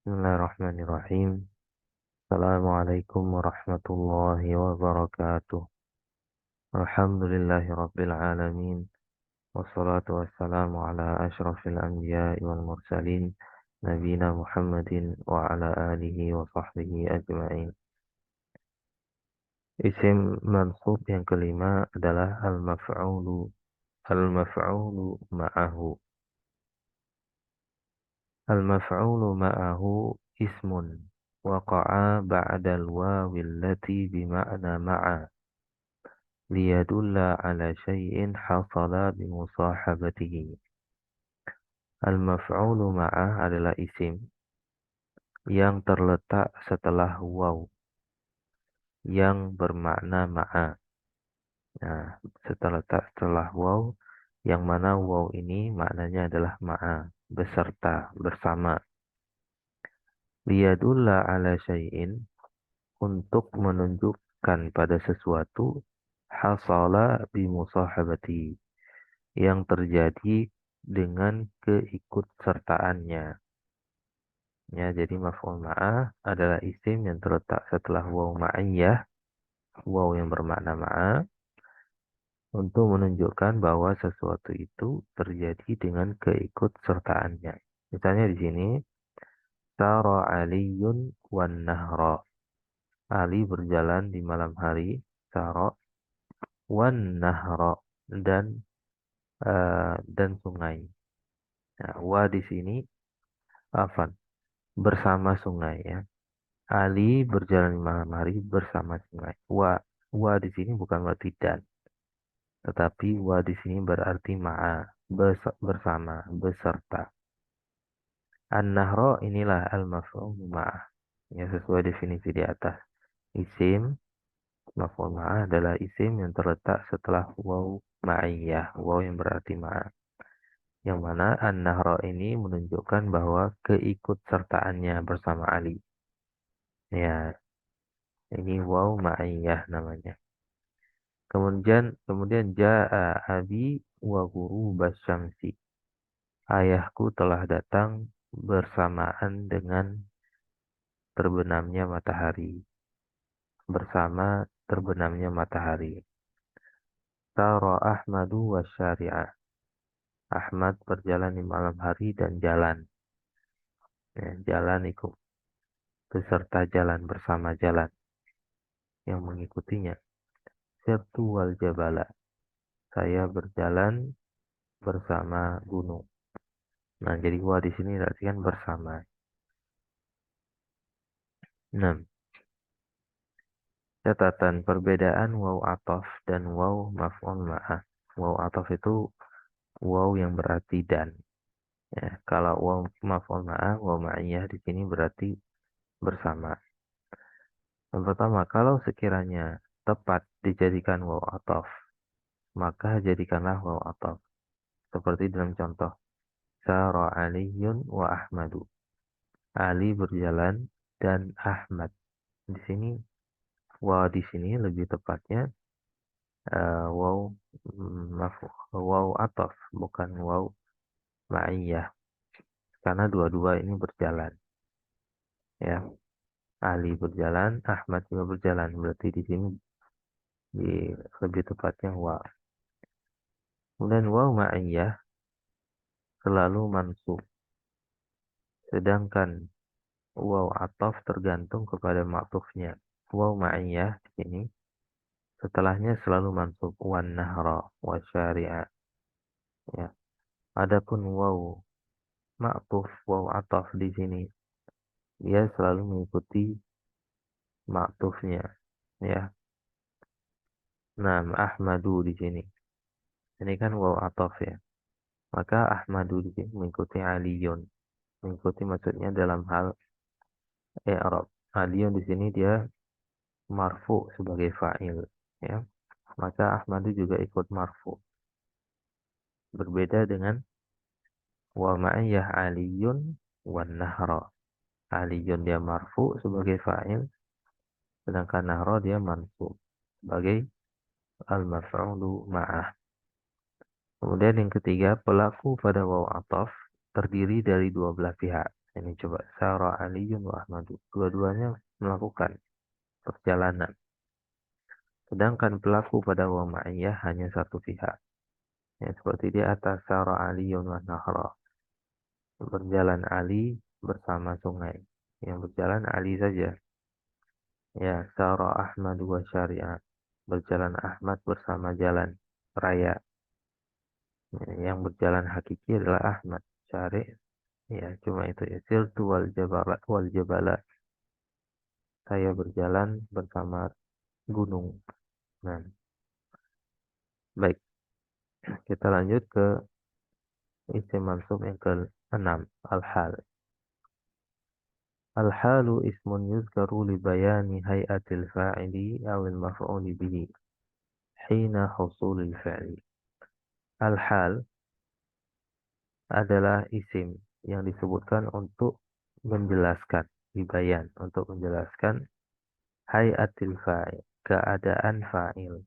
Bismillahirrahmanirrahim. Assalamualaikum warahmatullahi wabarakatuh. Alhamdulillahi rabbil alamin. Wassalatu wassalamu ala ashrafil anbiya'i wal mursalin. Nabina Muhammadin wa ala alihi wa sahbihi ajma'in. Isim mansub yang kelima adalah al-maf'ulu. Al-maf'ulu ma'ahu. Al-maf'ulu ma'ahu ismun. Waqa'a ba'dal wawil lati bima'na ma'a. Liyadulla ala syai'in hasala bimusahabatihi. Al-maf'ulu ma'ah adalah isim yang terletak setelah waw yang bermakna ma'a. Nah, setelah waw yang mana waw ini maknanya adalah ma'a, beserta, bersama. Liyadulla ala syai'in, untuk menunjukkan pada sesuatu, hasala bimusahabati, yang terjadi dengan keikutsertaannya. Ya, jadi maf'ul ma'ah adalah isim yang terletak setelah waw ma'iyah, waw yang bermakna ma'ah, untuk menunjukkan bahwa sesuatu itu terjadi dengan keikutsertaannya. Misalnya di sini, Sara Aliyun wan nahra. Ali berjalan di malam hari, Sara wan nahra, dan sungai. Nah, wa di sini afan, bersama sungai ya. Ali berjalan di malam hari bersama sungai. Wa di sini bukan berarti dan, tetapi wa di sini berarti ma'a, bersama, beserta. An-nahra inilah al-maf'ul ma'ah. Ya, sesuai definisi di atas. Isim maf'ul ma'ah adalah isim yang terletak setelah waw ma'iyah, waw yang berarti ma'ah. Yang mana an-nahra ini menunjukkan bahwa keikutsertaannya bersama Ali. Ya, ini waw ma'iyah namanya. Kemudian ja'a abi wa ghurubas syamsi. Ayahku telah datang bersamaan dengan terbenamnya matahari. Bersama terbenamnya matahari. Tara Ahmadu wa syari'a. Ahmad berjalan di malam hari dan jalan. Ya, jalan ikut beserta jalan, bersama jalan yang mengikutinya. Sirtu wal jabala. Saya berjalan bersama gunung. Nah, jadi wa di sini artikan bersama. 6. Catatan perbedaan waw atof dan waw maf'ul ma'ah. Waw atof itu waw yang berarti dan. Ya, kalau waw maf'ul ma'ah, waw ma'iyah di sini berarti bersama. Yang pertama, kalau sekiranya tepat dijadikan waw atof, maka jadikanlah waw atof. Seperti dalam contoh, Sara Aliyun wa Ahmadu. Ali berjalan dan Ahmad. Di sini di sini lebih tepatnya waw waw ataf, bukan waw ma'iyah, karena dua-dua ini berjalan ya. Ali berjalan, Ahmad juga berjalan, berarti di sini lebih tepatnya waw. Kemudian waw ma'iyah selalu mansub, sedangkan waw ataf tergantung kepada ma'tufnya. Waw ma'iyah di sini setelahnya selalu mansub, wan nahra wa syari'a ya. Adapun waw ma'tuf, waw ataf di sini dia selalu mengikuti ma'tufnya ya. Nah, Ahmadu di sini. Ini kan waw ataf ya. Maka Ahmadu di sini mengikuti Aliyun. Mengikuti maksudnya dalam hal i'rab. Aliyun di sini dia marfu sebagai fa'il ya. Maka Ahmadu juga ikut marfu. Berbeda dengan wa ma'iyah Aliyun wan nahra. Aliyun dia marfu sebagai fa'il, sedangkan nahra dia mansub sebagai al-maf'ulu ma'ah. Kemudian yang ketiga, pelaku pada waw ataf terdiri dari dua belah pihak. Ini coba Sara Aliyun wa Ahmadu. Dua-duanya melakukan perjalanan. Sedangkan pelaku pada wa ma'iyah hanya satu pihak. Ya, seperti di atas Sara Aliyun wa Nahra. Berjalan Ali bersama sungai. Yang berjalan Ali saja. Ya, Sara Ahmad wa Syari'ah. Berjalan Ahmad bersama jalan raya. Ya, yang berjalan hakiki adalah Ahmad. Syari' ya cuma itu ya. Sirtu wal jabala. Saya berjalan bersama gunung. Nah, baik. Kita lanjut ke isim mansub yang ke-6. Al-hal. Al-halu ismun yuzkaru li bayani hay'atil fa'ili awil maf'uli bihi. Hina husulil fa'li. Al-hal adalah isim yang disebutkan untuk menjelaskan, dibayan, untuk menjelaskan hay'atil fa'il, keadaan fa'il,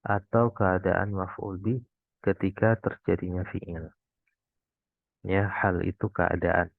atau keadaan maf'ul bih ketika terjadinya fi'il. Ya, hal itu keadaan.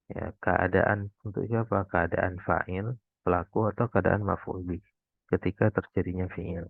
Ya, keadaan untuk siapa? Keadaan fa'il, pelaku atau keadaan maf'ul bih ketika terjadinya fi'il.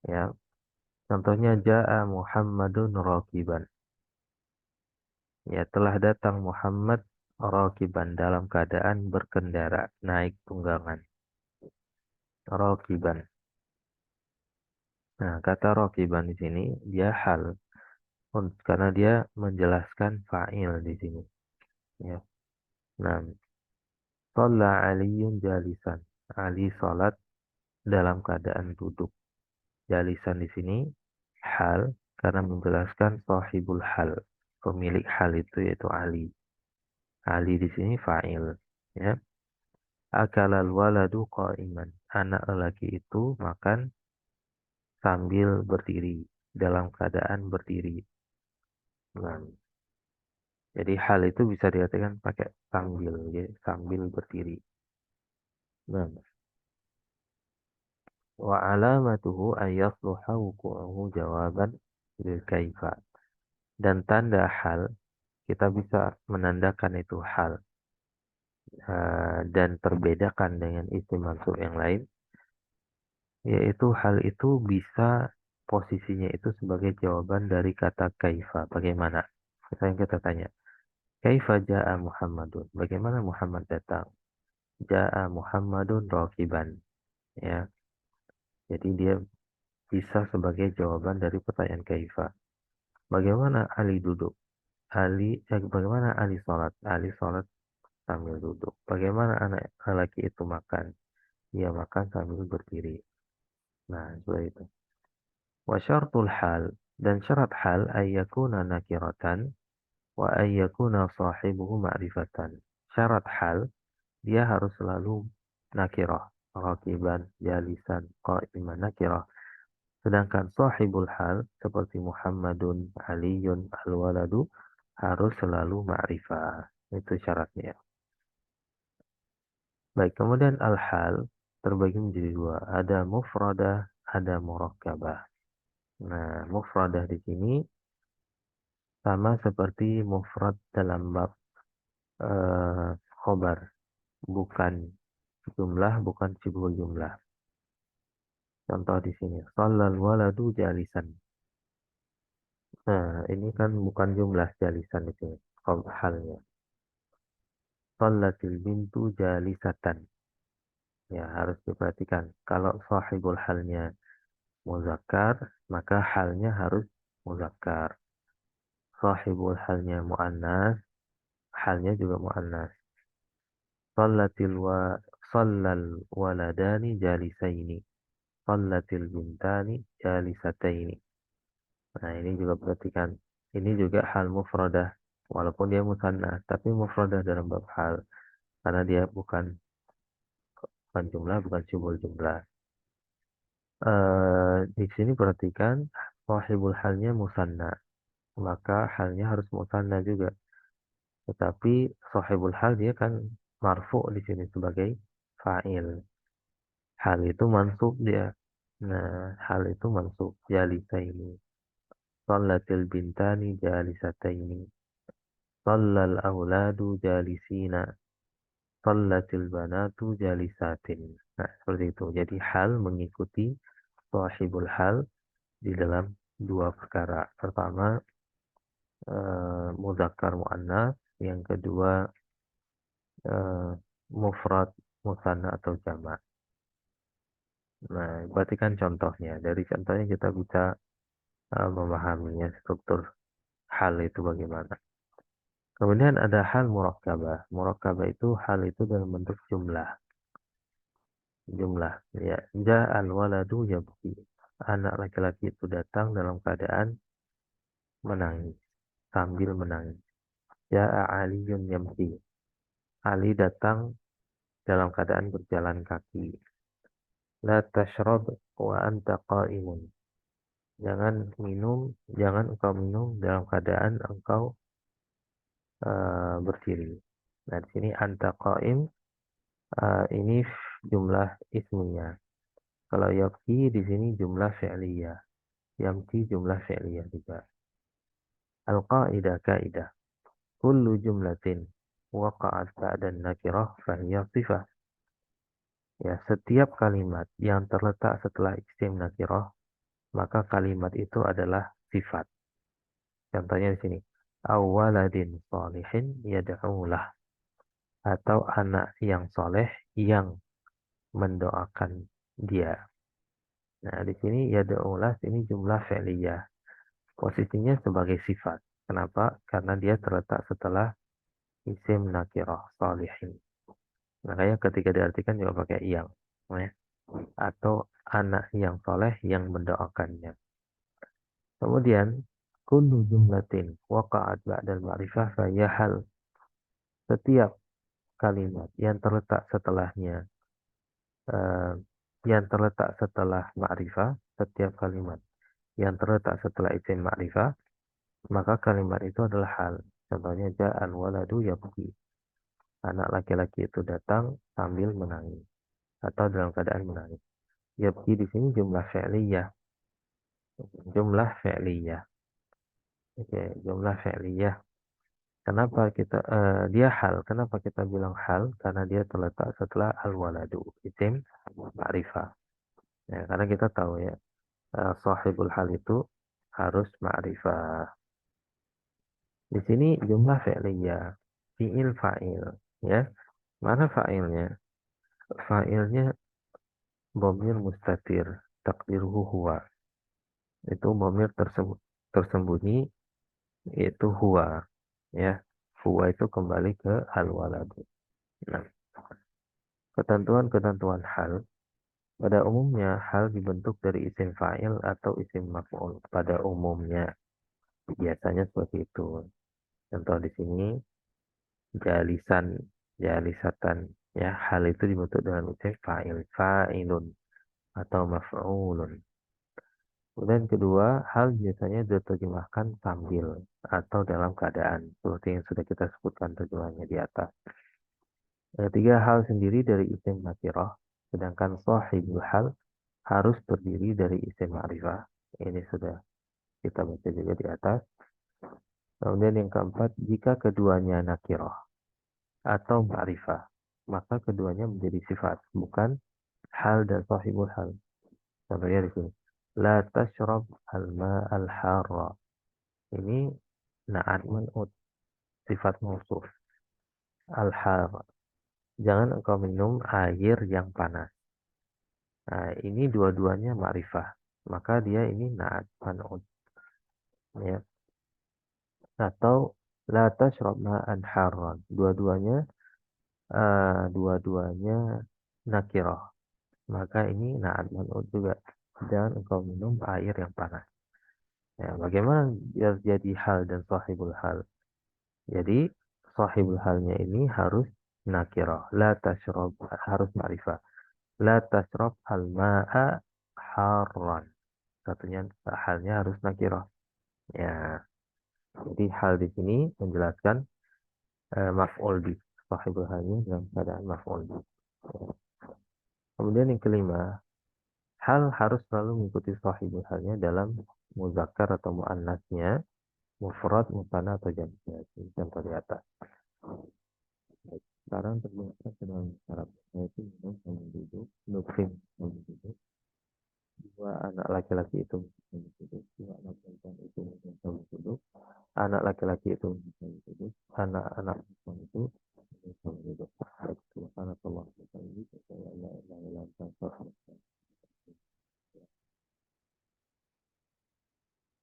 Ya, contohnya ja'a Muhammadun rakiban. Ya, telah datang Muhammad rakiban dalam keadaan berkendara, naik tunggangan. Rakiban. Nah, kata rakiban di sini dia hal karena dia menjelaskan fa'il di sini. Ya. Nah, shalla Aliyun jalisan. Ali salat dalam keadaan duduk. Jalisan di sini hal karena menjelaskan sahibul hal. Pemilik hal itu yaitu Ali. Ali di sini fa'il. Ya. Akalal waladu qa'iman. Anak lelaki itu makan sambil berdiri. Dalam keadaan berdiri. Nah, jadi hal itu bisa dikatakan pakai sambil. Ya. Sambil berdiri. Nah, wa alamatuhu ayyasluha wuku'uhu jawaban lil kaifa. Dan tanda hal, kita bisa menandakan itu hal. Dan terbedakan dengan isim mansub yang lain. Yaitu hal itu bisa posisinya itu sebagai jawaban dari kata kaifa. Bagaimana? Misalnya kita tanya. Kaifa ja'a Muhammadun? Bagaimana Muhammad datang? Ja'a Muhammadun rakiban. Ya. Jadi dia bisa sebagai jawaban dari pertanyaan kaifa. Bagaimana Ali duduk? Bagaimana Ali sholat? Ali sholat sambil duduk. Bagaimana anak lelaki itu makan? Dia makan sambil berdiri. Nah, seperti itu. Wa syartul hal. Dan syarat hal ayyakuna nakiratan wa ayyakuna sahibuhu ma'rifatan. Syarat hal, dia harus selalu nakirah. Rakiban, jalisan, qa'iman, nakirah. Sedangkan sahibul hal seperti Muhammadun, Aliyun, Al-Waladu harus selalu ma'rifah. Itu syaratnya. Baik, kemudian al-hal terbagi menjadi dua. Ada mufradah, ada murakkabah. Nah, mufradah di sini sama seperti mufrad dalam bab khobar. Bukan jumlah, bukan sibul jumlah. Contoh di sini. Shallal waladu jalisan. Nah, ini kan bukan jumlah jalisan di sini. Halnya. Shallatil bintu jalisatan. Ya, harus diperhatikan. Kalau sahibul halnya muzakkar, maka halnya harus muzakkar. Sahibul halnya mu'annas, halnya juga mu'annas. Shallatil wa shallal waladani jalisaini. Shallatil bintani jalisataini. Nah, ini juga perhatikan. Ini juga hal mufradah. Walaupun dia musanna, tapi mufradah dalam bab hal. Karena dia bukan jumlah, bukan simbol jumlah. Di sini perhatikan wahibul halnya musanna, maka halnya harus musanna juga. Tetapi sahibul hal dia kan marfu di sini sebagai fa'il. Hal itu mansub dia. Nah, hal itu mansub jalisaini. Shalatil bintani jalisataini. Shallal auladu jalisina. Shallatil banatu jalisatin. Nah, seperti itu. Jadi hal mengikuti sahibul hal di dalam dua perkara. Pertama, mudzakkar muannas, yang kedua mufrad musanna atau jamak. Nah, berarti kan contohnya. Dari contohnya kita bisa memahaminya struktur hal itu bagaimana. Kemudian ada hal murakkabah. Murakkabah itu hal itu dalam bentuk jumlah. Jumlah, ya. Ja'al waladu yabki. Anak laki-laki itu datang dalam keadaan menangis, sambil menangis. Ja'a Aliyun yamki. Ali datang dalam keadaan berjalan kaki. La tashrab wa anta qa'imun. Jangan engkau minum dalam keadaan engkau berdiri. Nah, di sini anta qa'im, ini jumlah isminya. Kalau yabki di sini jumlah fi'liyah. Yamki jumlah fi'liyah juga. Al-qa'idah kaidah. Kullu jumlatin waqa'at ba'da nakirah fahiya sifah. Ya, setiap kalimat yang terletak setelah isim nakirah, maka kalimat itu adalah sifat. Contohnya di sini. Awaladin salihin yad'ulah. Atau anak yang soleh yang mendoakan dia. Nah, di sini yad'ulah ini jumlah fi'liyah. Posisinya sebagai sifat. Kenapa? Karena dia terletak setelah isim nakirah salihin. Makanya ketika diartikan juga pakai yang. Ya. Atau anak yang soleh yang mendoakannya. Kemudian, kullu jumlatin waqa'at ba'dal ma'rifah faya hal. Setiap kalimat yang terletak setelahnya, eh, yang terletak setelah ma'rifah, setiap kalimat yang terletak setelah isim ma'rifah, maka kalimat itu adalah hal. Contohnya, ja'al waladu yabki. Anak laki-laki itu datang sambil menangis. Atau dalam keadaan menangis. Yabki di sini jumlah fi'liyah. Jumlah fi'liyah. Oke, jumlah fi'liyah. Kenapa kita dia hal? Kenapa kita bilang hal? Karena dia terletak setelah al-waladu, isim ma'rifah. Ya, karena kita tahu ya, sahibul hal itu harus ma'rifah. Di sini jumlah fi'liyah, fi'il fa'il, ya. Mana fa'ilnya? Fa'ilnya dhamir mustatir, takdiruhu huwa. Itu dhamir tersembunyi, itu huwa, ya. Huwa itu kembali ke al-waladu. Nah, ketentuan-ketentuan hal. Pada umumnya, hal dibentuk dari isim fa'il atau isim maf'ul. Pada umumnya, biasanya seperti itu. Contoh di sini, jalisan, jalisatan. Ya, hal itu dibentuk dengan isim fa'il, fa'ilun atau maf'ulun. Kemudian kedua, hal biasanya diterjemahkan sambil atau dalam keadaan. Seperti yang sudah kita sebutkan terjemahannya di atas. Tiga, hal sendiri dari isim nakirah. Sedangkan sahibul hal harus terdiri dari isim ma'rifah. Ini sudah kita baca juga di atas. Kemudian yang keempat, jika keduanya nakirah atau ma'rifah, maka keduanya menjadi sifat, bukan hal dan sahibul hal. Contohnya di sini. La tashrab al harra. Ini na'at man'ut, sifat mausuf. Al-harra. Jangan engkau minum air yang panas. Nah, ini dua-duanya ma'rifah. Maka dia ini na'at man'ut. Ya. Atau la tashrab ma'an harran. Dua-duanya nakirah. Maka ini na'at man'ut juga. Dan engkau minum air yang panas. Ya, bagaimana biar jadi hal dan sahibul hal? Jadi sahibul halnya ini harus nakirah. La tashrab harus ma'rifah. La tashrab al-ma'a harran. Satunya halnya harus nakirah. Ya, jadi hal di sini menjelaskan maf'ul bi. Sahibul halnya dalam keadaan maf'ul bi. Kemudian yang kelima, hal harus selalu mengikuti sahibul halnya dalam muzakkar atau muannasnya mufrad, musanna atau jamak. Jadi contoh di atas. Baik. Sekarang terlihat dalam syarat yaitu minum sambil duduk, nukrim sambil duduk, dua anak laki-laki itu sambil duduk, dua anak perempuan itu sambil duduk, anak laki-laki itu sambil duduk, anak-anak perempuan itu sambil duduk. Baik, subhanallah.